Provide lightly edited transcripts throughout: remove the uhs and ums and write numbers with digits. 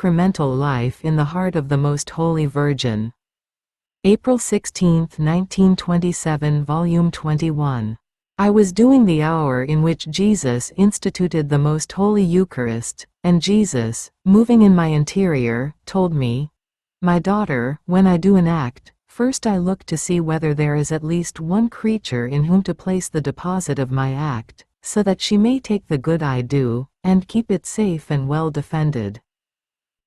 Sacramental Life in the Heart of the Most Holy Virgin. April 16, 1927, Volume 21. I was doing the hour in which Jesus instituted the Most Holy Eucharist, and Jesus, moving in my interior, told me, "My daughter, when I do an act, first I look to see whether there is at least one creature in whom to place the deposit of my act, so that she may take the good I do, and keep it safe and well defended."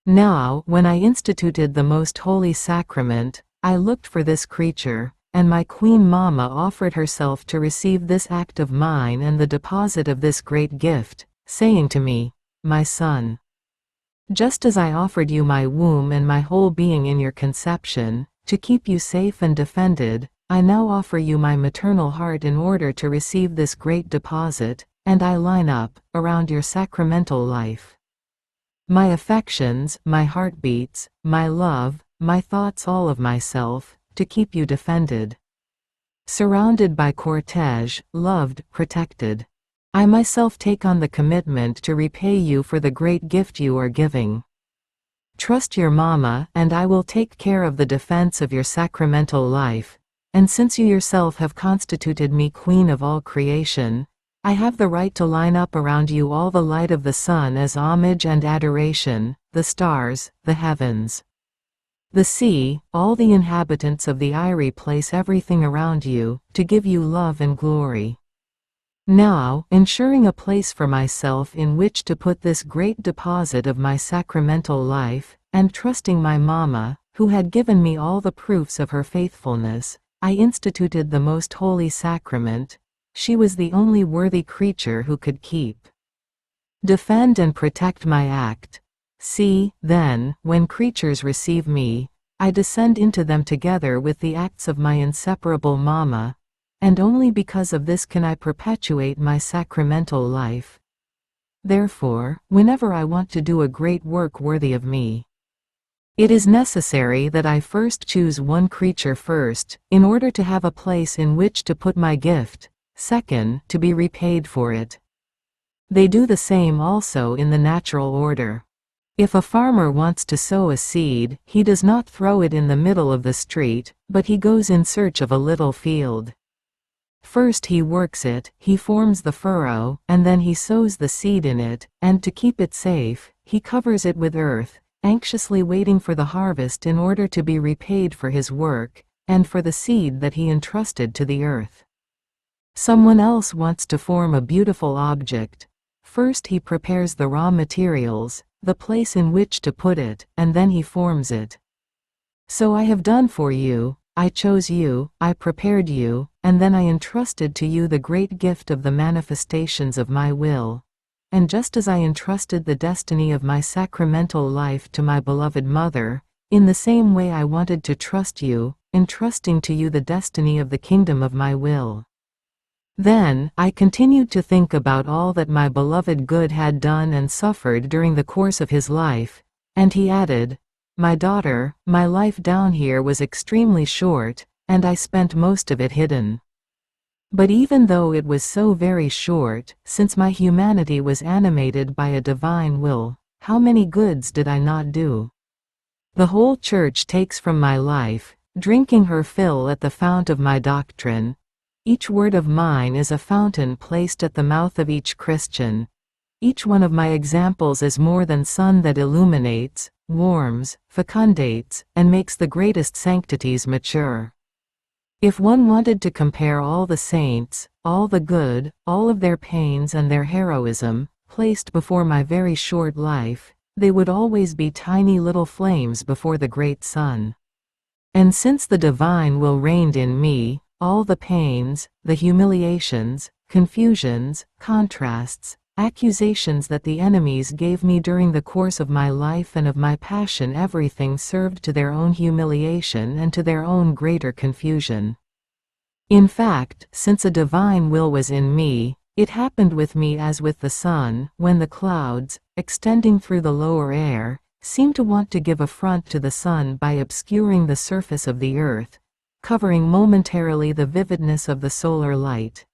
Now, when I instituted the Most Holy Sacrament, I looked for this creature, and my Queen Mamma offered herself to receive this act of mine and the deposit of this great gift, saying to me, "My son, just as I offered you my womb and my whole being in your conception, to keep you safe and defended, I now offer you my maternal heart in order to receive this great deposit, and I line up, around your sacramental life, my affections, my heartbeats, my love, my thoughts, all of myself, to keep you defended, surrounded by cortege, loved, protected. I myself take on the commitment to repay you for the great gift you are giving. Trust your Mama, and I will take care of the defense of your sacramental life, and since you yourself have constituted me Queen of all creation, I have the right to line up around you all the light of the sun as homage and adoration, the stars, the heavens, the sea, all the inhabitants of the eyrie, place everything around you, to give you love and glory. Now, ensuring a place for myself in which to put this great deposit of my sacramental life, and trusting my Mama, who had given me all the proofs of her faithfulness, I instituted the Most Holy Sacrament. She was the only worthy creature who could keep, defend and protect my act. See, then, when creatures receive me, I descend into them together with the acts of my inseparable Mama, and only because of this can I perpetuate my sacramental life. Therefore, whenever I want to do a great work worthy of me, it is necessary that I first choose one creature first, in order to have a place in which to put my gift, second, to be repaid for it. They do the same also in the natural order. If a farmer wants to sow a seed, he does not throw it in the middle of the street, but he goes in search of a little field. First he works it, he forms the furrow, and then he sows the seed in it, and to keep it safe, he covers it with earth, anxiously waiting for the harvest in order to be repaid for his work, and for the seed that he entrusted to the earth. Someone else wants to form a beautiful object. First he prepares the raw materials, the place in which to put it, and then he forms it. So I have done for you. I chose you, I prepared you, and then I entrusted to you the great gift of the manifestations of my will. And just as I entrusted the destiny of my sacramental life to my beloved Mother, in the same way I wanted to trust you, entrusting to you the destiny of the kingdom of my will. Then, I continued to think about all that my beloved Good had done and suffered during the course of his life, and he added, "My daughter, my life down here was extremely short, and I spent most of it hidden. But even though it was so very short, since my humanity was animated by a divine will, how many goods did I not do? The whole Church takes from my life, drinking her fill at the fount of my doctrine. Each word of mine is a fountain placed at the mouth of each Christian. Each one of my examples is more than sun that illuminates, warms, fecundates, and makes the greatest sanctities mature. If one wanted to compare all the saints, all the good, all of their pains and their heroism, placed before my very short life, they would always be tiny little flames before the great sun. And since the divine will reigned in me, all the pains, the humiliations, confusions, contrasts, accusations that the enemies gave me during the course of my life and of my passion, everything served to their own humiliation and to their own greater confusion. In fact, since a divine will was in me, it happened with me as with the sun, when the clouds, extending through the lower air, seem to want to give affront to the sun by obscuring the surface of the earth, covering momentarily the vividness of the solar light.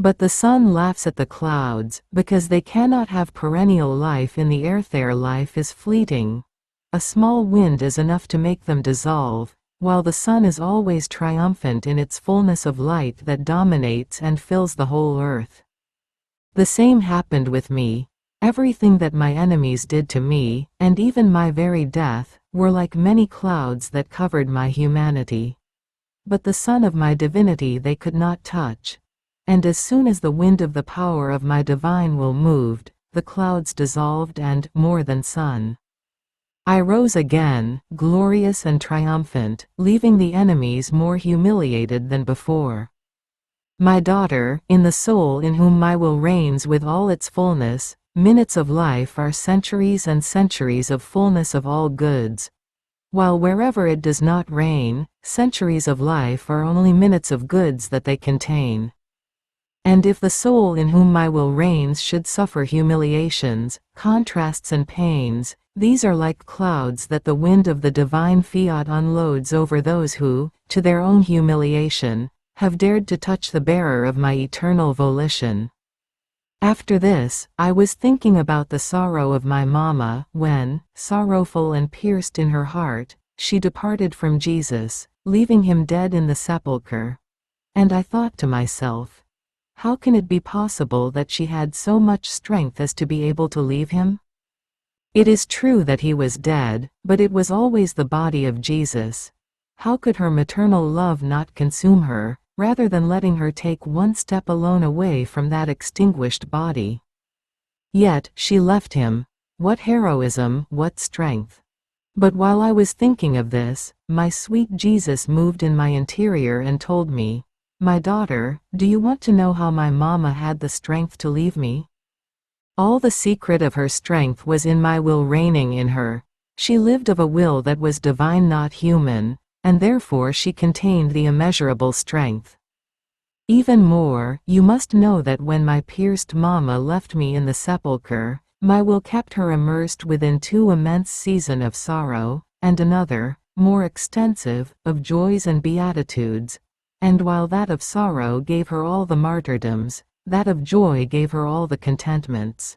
But the sun laughs at the clouds, because they cannot have perennial life in the earth. Their life is fleeting. A small wind is enough to make them dissolve, while the sun is always triumphant in its fullness of light that dominates and fills the whole earth. The same happened with me. Everything that my enemies did to me, and even my very death, were like many clouds that covered my humanity. But the sun of my divinity they could not touch. And as soon as the wind of the power of my divine will moved, the clouds dissolved and, more than sun, I rose again, glorious and triumphant, leaving the enemies more humiliated than before. My daughter, in the soul in whom my will reigns with all its fullness, minutes of life are centuries and centuries of fullness of all goods, while wherever it does not reign, centuries of life are only minutes of goods that they contain. And if the soul in whom my will reigns should suffer humiliations, contrasts and pains, these are like clouds that the wind of the divine fiat unloads over those who, to their own humiliation, have dared to touch the bearer of my eternal volition. After this, I was thinking about the sorrow of my mamma, when, sorrowful and pierced in her heart, she departed from Jesus, leaving him dead in the sepulchre. And I thought to myself, how can it be possible that she had so much strength as to be able to leave him? It is true that he was dead, but it was always the body of Jesus. How could her maternal love not consume her, rather than letting her take one step alone away from that extinguished body? Yet, she left him. What heroism, what strength! But while I was thinking of this, my sweet Jesus moved in my interior and told me, "My daughter, do you want to know how my mamma had the strength to leave me? All the secret of her strength was in my will reigning in her. She lived of a will that was divine, not human, and therefore she contained the immeasurable strength. Even more, you must know that when my pierced mamma left me in the sepulchre, my will kept her immersed within two immense seasons of sorrow, and another, more extensive, of joys and beatitudes. And while that of sorrow gave her all the martyrdoms, that of joy gave her all the contentments.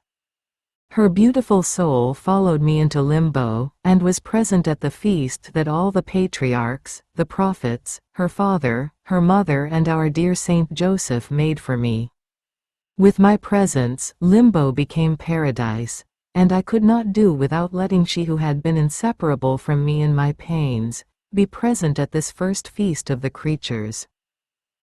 Her beautiful soul followed me into limbo, and was present at the feast that all the patriarchs, the prophets, her father, her mother and our dear Saint Joseph made for me. With my presence, limbo became paradise, and I could not do without letting she who had been inseparable from me in my pains, be present at this first feast of the creatures.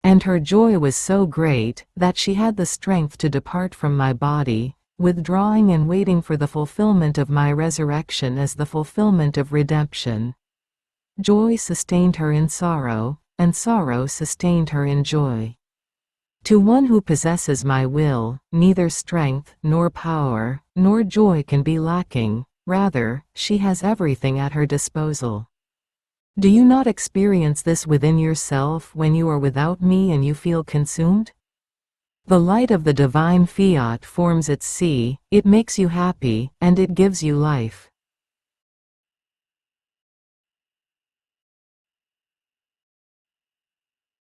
And her joy was so great, that she had the strength to depart from my body, withdrawing and waiting for the fulfillment of my resurrection as the fulfillment of redemption. Joy sustained her in sorrow, and sorrow sustained her in joy. To one who possesses my will, neither strength, nor power, nor joy can be lacking, rather, she has everything at her disposal. Do you not experience this within yourself when you are without me and you feel consumed? The light of the divine fiat forms its sea, it makes you happy, and it gives you life.